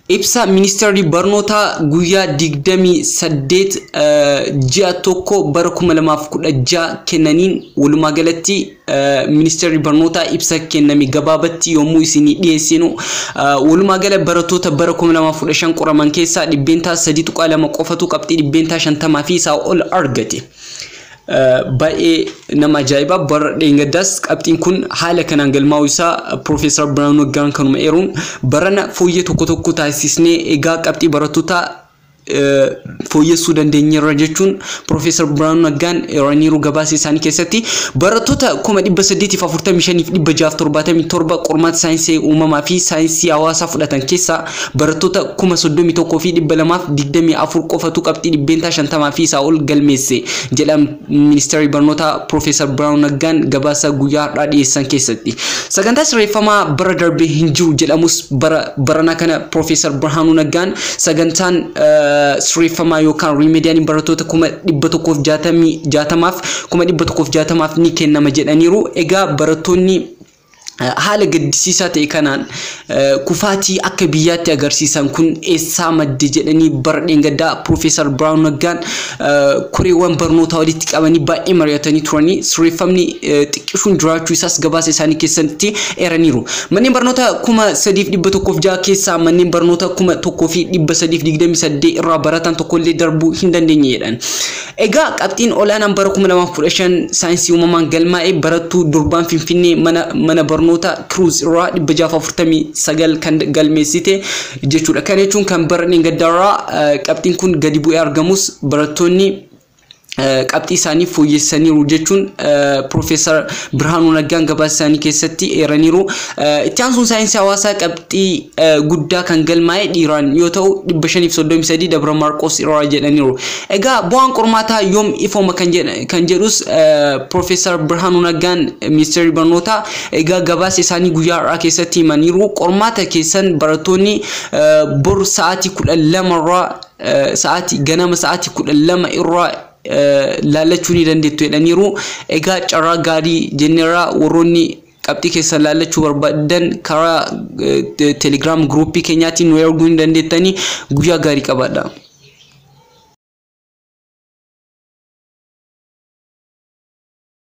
ibsa ministeerri barnoota guyyaa 28 ji'a tokko bara 2016 kennaniin walumaa galatti ministeerri barnoota ibsa kenname gabaabatti yommuu isinii dhiyeessinu walumaa gala barattoota bara 2015 qoraman keessaa 3.2 qofatu qabxii 50 fi isaa ol argate. Baay'ee nama ajaa'iba bara dheengaddaas qabxiin kun haala kanaan galmaa'uu isaa Profeesar Biraanuu Naggaan kanuma eeruun barana fooyyee tokko taasisnee egaa qabxii barattoota fooyyessuu dandeenyeerra jechuun Profeesar Biraanuu Naggaan eeraniiru gabaasa isaanii keessatti barattoota 845,677 qormaata saayinsii uumamaa fi saayinsii hawaasaa fudhatan keessaa barattoota 31,224 qofatu qabxii 50 fi isaa ol galmeesse jedha ministeerri barnoota Profeesar Biraanuu Naggaan gabaasa guyyaa har'aa dhiyeessan keessatti. Sagantaa sirreeffamaa bara darbee hin jiru jedhamus barana kana Profeesar Biraanuu Naggaan sagantaan sirreeffamaa yookaan remediyaaniin barattoota 160,000 ni kennama jedhaniiru. Egaa barattoonni haala gaddisiisaa ta'e kanaan kufaatii akka biyyaatti agarsiisan kun eessaa madde jedhanii bara dheengaddaa Profeesar Biraanuu Naggaan koreewwan barnoota walitti qabanii baay'ee mari'atanii turanii sirreeffamni xiqqishuun jiraachuu isaas gabaasa isaanii keessatti eeraniiru. Manneen barnoota 3,106 keessaa manneen barnoota 1,328 irraa baratan tokkollee darbuu hin dandeenye jedhan. Egaa qabxiin olaanaan bara 2015 saayinsii uumamaan galmaa'ee barattuu durbaan Finfinnee mana barnoota Cruise irraa 649 kan galmeessite jechuudha. Kana jechuun kan bara dheengaddaa qabxiin kun gadi bu'ee argamus barattoonni qabxii isaanii fooyyessaniiru jechuun Profeesar Biraanuu Naggaan gabaasa isaanii keessatti eeraniiru. Itti aansuun saayinsii hawaasaa qabxii guddaa kan galmaa'e dhiiraan yoo ta'u 533 Dabra Maarqos irraa jedhaniiru. Egaa bu'aan qormaataa yoom ifooma kan jedhus Profeesar Biraanuu Naggaan ministeerri barnoota egaa gabaasa isaanii guyyaa har'aa keessatti himaniiru. Qormaata keessan barattoonni bor sa'aatii 12 irraa ganama sa'aatii 12 irraa laalachuu ni dandeettu jedhaniiru. Egaa carraa gaarii jenneerra warroonni qabxii keessa laalachuu barbaadan karaa Telegram groupii keenyaatiin nu erguu ni dandeettanii. Guyyaa gaarii qabaadha.